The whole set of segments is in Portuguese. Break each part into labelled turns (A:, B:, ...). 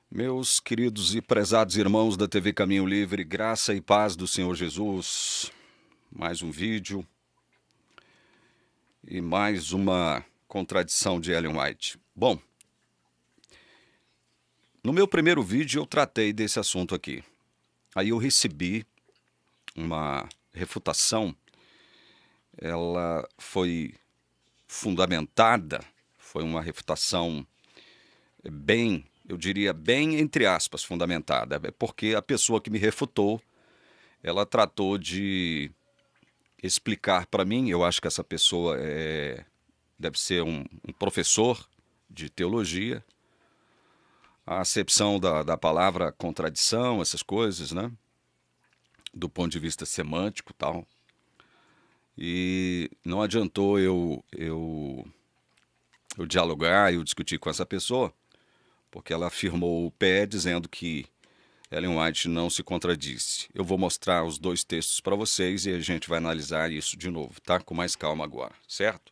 A: Meus queridos e prezados irmãos da TV Caminho Livre, graça e paz do Senhor Jesus. Mais um vídeo e mais uma contradição de Ellen White. Bom, no meu primeiro vídeo eu tratei desse assunto aqui. Aí eu recebi uma refutação, ela foi fundamentada, foi uma refutação bem, eu diria bem entre aspas, fundamentada, porque a pessoa que me refutou, ela tratou de explicar para mim, eu acho que essa pessoa deve ser um professor de teologia, a acepção da palavra contradição, essas coisas, né? Do ponto de vista semântico e tal. E não adiantou eu dialogar, eu discutir com essa pessoa, porque ela afirmou o pé dizendo que Ellen White não se contradisse. Eu vou mostrar os dois textos para vocês e a gente vai analisar isso de novo, tá? Com mais calma agora, certo?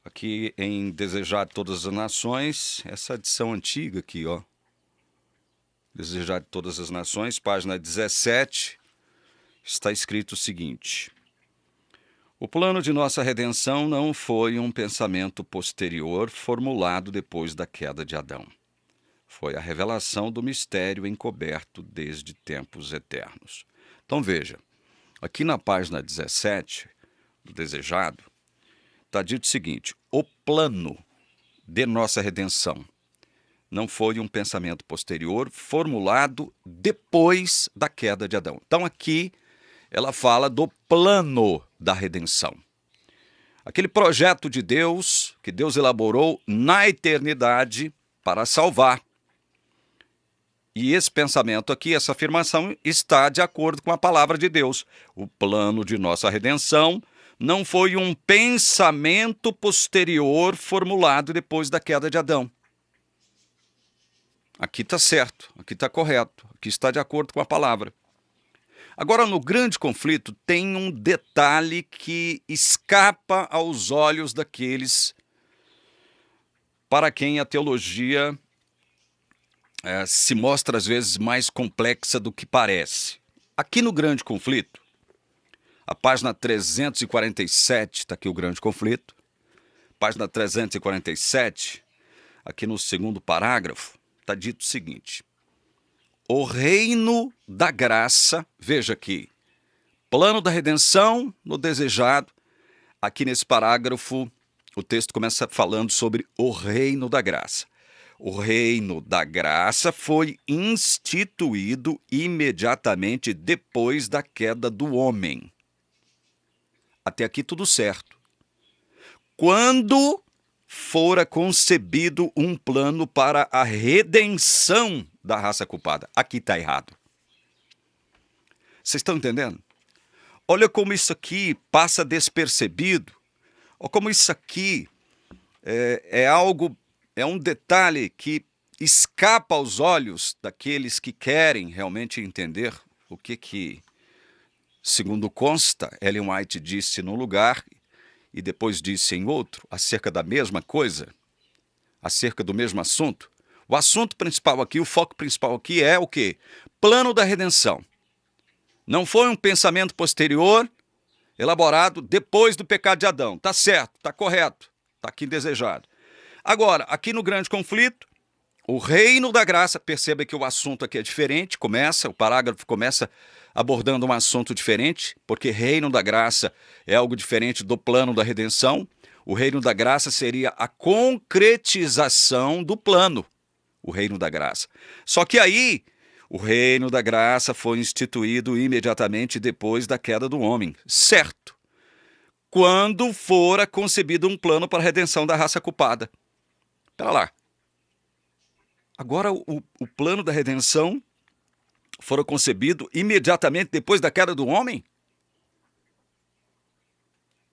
A: Aqui em Desejar de Todas as Nações, essa edição antiga aqui, ó. Desejar de Todas as Nações, página 17, está escrito o seguinte: o plano de nossa redenção não foi um pensamento posterior formulado depois da queda de Adão. Foi a revelação do mistério encoberto desde tempos eternos. Então veja, aqui na página 17, do Desejado, está dito o seguinte: o plano de nossa redenção não foi um pensamento posterior formulado depois da queda de Adão. Então aqui ela fala do plano da redenção. Aquele projeto de Deus, que Deus elaborou na eternidade para salvar. E esse pensamento aqui, essa afirmação, está de acordo com a palavra de Deus. O plano de nossa redenção não foi um pensamento posterior formulado depois da queda de Adão. Aqui está certo, aqui está correto, aqui está de acordo com a palavra. Agora, no grande conflito, tem um detalhe que escapa aos olhos daqueles para quem a teologia se mostra às vezes mais complexa do que parece. Aqui no grande conflito, a página 347, está aqui o grande conflito, página 347, aqui no segundo parágrafo, está dito o seguinte: o reino da graça, veja aqui, plano da redenção no desejado. Aqui nesse parágrafo, o texto começa falando sobre o reino da graça. O reino da graça foi instituído imediatamente depois da queda do homem. Até aqui tudo certo. Quando fora concebido um plano para a redenção da raça culpada. Aqui está errado. Vocês estão entendendo? Olha como isso aqui passa despercebido. Olha como isso aqui é um detalhe que escapa aos olhos daqueles que querem realmente entender o que segundo consta, Ellen White disse num lugar e depois disse em outro, acerca da mesma coisa, acerca do mesmo assunto. O assunto principal aqui, o foco principal aqui é o quê? Plano da redenção. Não foi um pensamento posterior, elaborado depois do pecado de Adão. Tá certo, tá correto, tá aqui desejado. Agora, aqui no grande conflito, o reino da graça, perceba que o assunto aqui é diferente, o parágrafo começa abordando um assunto diferente, porque reino da graça é algo diferente do plano da redenção. O reino da graça seria a concretização do plano, o reino da graça. Só que aí, o reino da graça foi instituído imediatamente depois da queda do homem, certo? Quando fora concebido um plano para a redenção da raça culpada. Espera lá. Agora, o plano da redenção fora concebido imediatamente depois da queda do homem?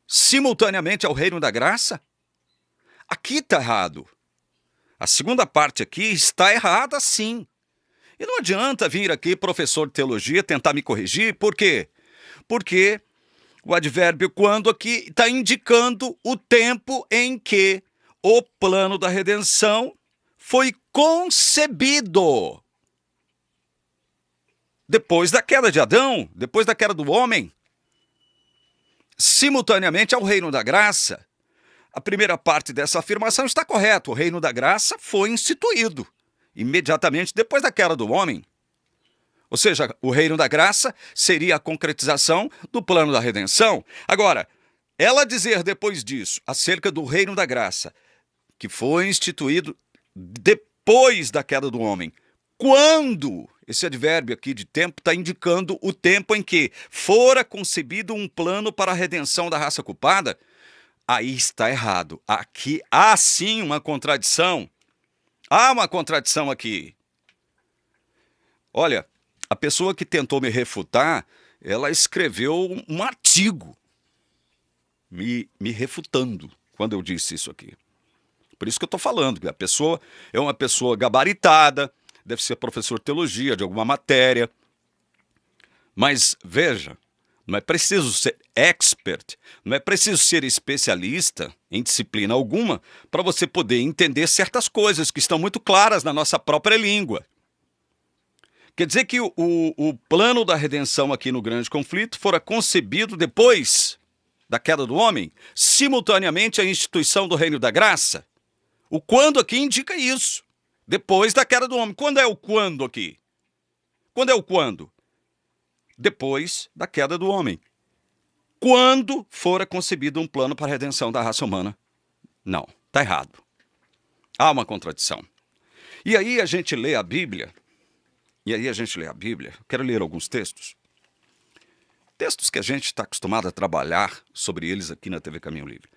A: Simultaneamente ao reino da graça? Aqui está errado. A segunda parte aqui está errada, sim. E não adianta vir aqui, professor de teologia, tentar me corrigir. Por quê? Porque o advérbio quando aqui está indicando o tempo em que o plano da redenção foi concebido depois da queda de Adão, depois da queda do homem, simultaneamente ao reino da graça. A primeira parte dessa afirmação está correta. O reino da graça foi instituído imediatamente depois da queda do homem. Ou seja, o reino da graça seria a concretização do plano da redenção. Agora, ela dizer depois disso, acerca do reino da graça, que foi instituído depois da queda do homem, quando, esse advérbio aqui de tempo está indicando o tempo em que fora concebido um plano para a redenção da raça culpada, aí está errado. Aqui há sim uma contradição. Há uma contradição aqui. Olha, a pessoa que tentou me refutar, ela escreveu um artigo me refutando quando eu disse isso aqui. Por isso que eu estou falando, que a pessoa é uma pessoa gabaritada, deve ser professor de teologia, de alguma matéria. Mas, veja, não é preciso ser expert, não é preciso ser especialista em disciplina alguma para você poder entender certas coisas que estão muito claras na nossa própria língua. Quer dizer que o plano da redenção aqui no grande conflito fora concebido depois da queda do homem, simultaneamente à instituição do reino da graça. O quando aqui indica isso. Depois da queda do homem. Quando é o quando aqui? Quando é o quando? Depois da queda do homem. Quando fora concebido um plano para a redenção da raça humana? Não, está errado. Há uma contradição. E aí a gente lê a Bíblia. Quero ler alguns textos. Textos que a gente está acostumado a trabalhar sobre eles aqui na TV Caminho Livre.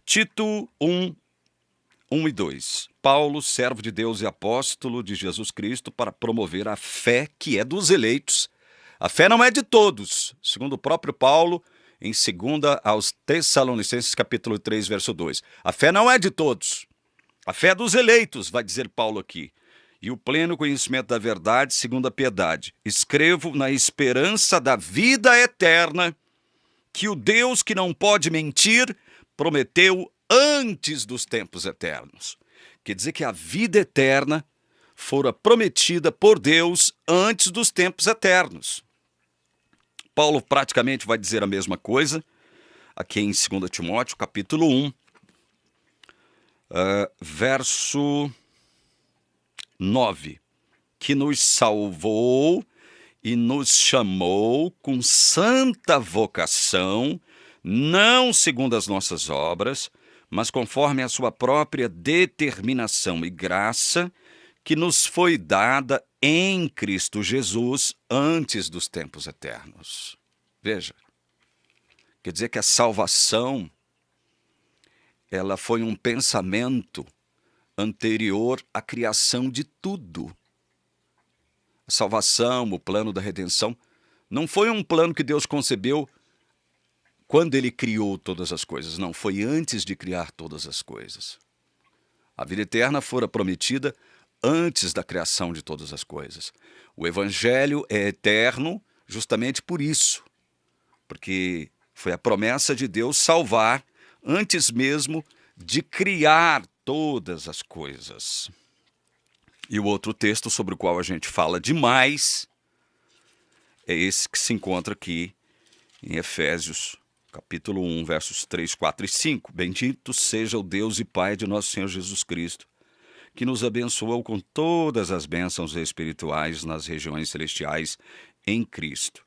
A: Tito 1, 1 e 2. Paulo, servo de Deus e apóstolo de Jesus Cristo, para promover a fé que é dos eleitos. A fé não é de todos, segundo o próprio Paulo, em 2 aos Tessalonicenses, capítulo 3, verso 2. A fé não é de todos. A fé é dos eleitos, vai dizer Paulo aqui. E o pleno conhecimento da verdade, segundo a piedade. Escrevo na esperança da vida eterna, que o Deus que não pode mentir, prometeu antes dos tempos eternos. Quer dizer que a vida eterna fora prometida por Deus antes dos tempos eternos. Paulo praticamente vai dizer a mesma coisa, aqui em 2 Timóteo, capítulo 1, verso 9, que nos salvou e nos chamou com santa vocação, não segundo as nossas obras, mas conforme a sua própria determinação e graça, que nos foi dada em Cristo Jesus antes dos tempos eternos. Veja, quer dizer que a salvação, ela foi um pensamento anterior à criação de tudo. A salvação, o plano da redenção, não foi um plano que Deus concebeu quando Ele criou todas as coisas. Não, foi antes de criar todas as coisas. A vida eterna fora prometida antes da criação de todas as coisas. O Evangelho é eterno justamente por isso, porque foi a promessa de Deus salvar antes mesmo de criar todas as coisas. E o outro texto sobre o qual a gente fala demais é esse que se encontra aqui em Efésios, capítulo 1, versos 3, 4 e 5. Bendito seja o Deus e Pai de nosso Senhor Jesus Cristo, que nos abençoou com todas as bênçãos espirituais nas regiões celestiais em Cristo,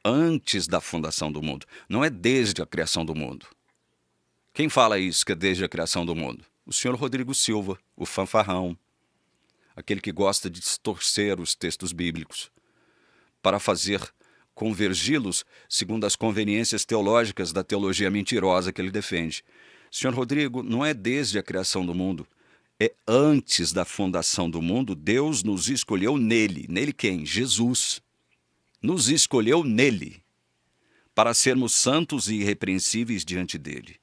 A: antes da fundação do mundo. Não é desde a criação do mundo. Quem fala isso, que é desde a criação do mundo? O senhor Rodrigo Silva, o fanfarrão, aquele que gosta de distorcer os textos bíblicos para fazer convergi-los segundo as conveniências teológicas da teologia mentirosa que ele defende. Senhor Rodrigo, não é desde a criação do mundo, é antes da fundação do mundo. Deus nos escolheu nele. Nele quem? Jesus. Nos escolheu nele para sermos santos e irrepreensíveis diante dele.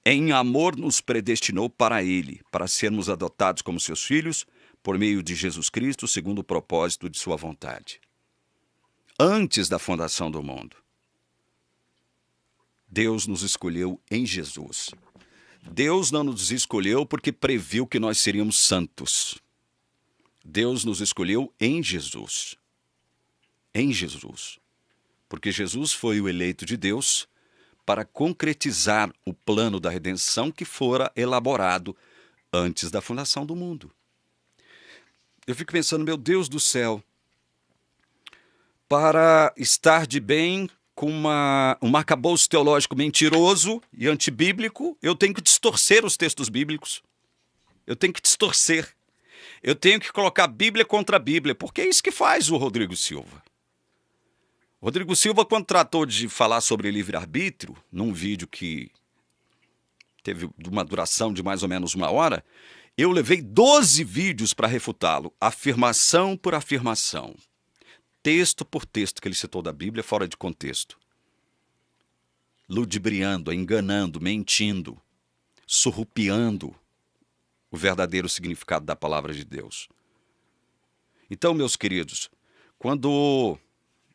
A: Em amor nos predestinou para ele, para sermos adotados como seus filhos, por meio de Jesus Cristo, segundo o propósito de sua vontade. Antes da fundação do mundo, Deus nos escolheu em Jesus. Deus não nos escolheu porque previu que nós seríamos santos. Deus nos escolheu em Jesus. Em Jesus. Porque Jesus foi o eleito de Deus para concretizar o plano da redenção que fora elaborado antes da fundação do mundo. Eu fico pensando, meu Deus do céu, para estar de bem com um arcabouço teológico mentiroso e antibíblico, eu tenho que distorcer os textos bíblicos. Eu tenho que distorcer. Eu tenho que colocar Bíblia contra a Bíblia, porque é isso que faz o Rodrigo Silva. O Rodrigo Silva, quando tratou de falar sobre livre-arbítrio, num vídeo que teve uma duração de mais ou menos 1 hora, eu levei 12 vídeos para refutá-lo, afirmação por afirmação, texto por texto que ele citou da Bíblia fora de contexto. Ludibriando, enganando, mentindo, surrupiando o verdadeiro significado da palavra de Deus. Então, meus queridos,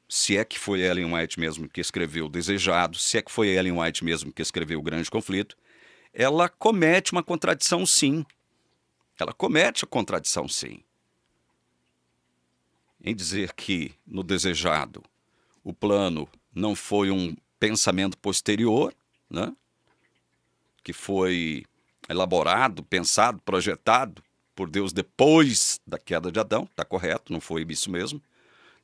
A: se é que foi Ellen White mesmo que escreveu o Desejado, se é que foi Ellen White mesmo que escreveu o Grande Conflito, ela comete uma contradição, sim. Ela comete a contradição, sim. Em dizer que, no Desejado, o plano não foi um pensamento posterior, né? Que foi elaborado, pensado, projetado por Deus depois da queda de Adão. Está correto, não foi isso mesmo.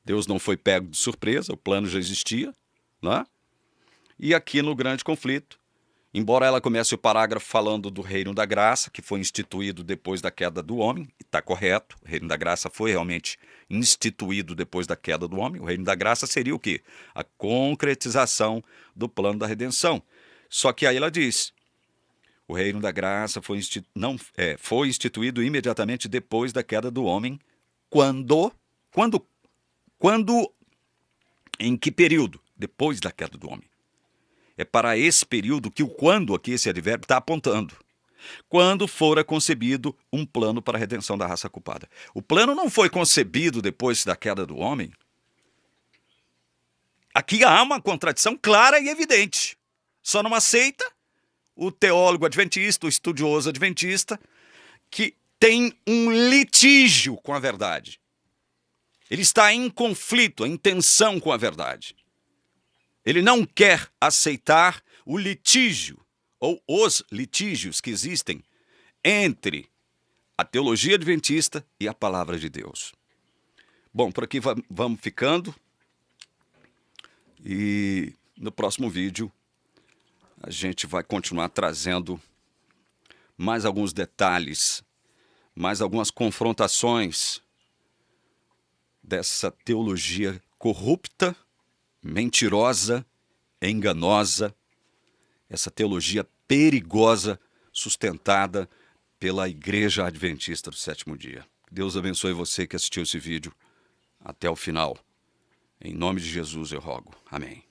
A: Deus não foi pego de surpresa, o plano já existia, né? E aqui no Grande Conflito, embora ela comece o parágrafo falando do reino da graça, que foi instituído depois da queda do homem, está correto, o reino da graça foi realmente instituído depois da queda do homem. O reino da graça seria o quê? A concretização do plano da redenção. Só que aí ela diz, o reino da graça foi instituído imediatamente depois da queda do homem, em que período? Depois da queda do homem. É para esse período que o quando aqui, esse advérbio, está apontando. Quando fora concebido um plano para a redenção da raça culpada. O plano não foi concebido depois da queda do homem. Aqui há uma contradição clara e evidente. Só não aceita o teólogo adventista, o estudioso adventista, que tem um litígio com a verdade. Ele está em conflito, em tensão com a verdade. Ele não quer aceitar o litígio, ou os litígios que existem entre a teologia adventista e a palavra de Deus. Bom, por aqui vamos ficando. E no próximo vídeo a gente vai continuar trazendo mais alguns detalhes, mais algumas confrontações dessa teologia corrupta, mentirosa, enganosa, essa teologia perigosa sustentada pela Igreja Adventista do Sétimo Dia. Deus abençoe você que assistiu esse vídeo até o final. Em nome de Jesus eu rogo. Amém.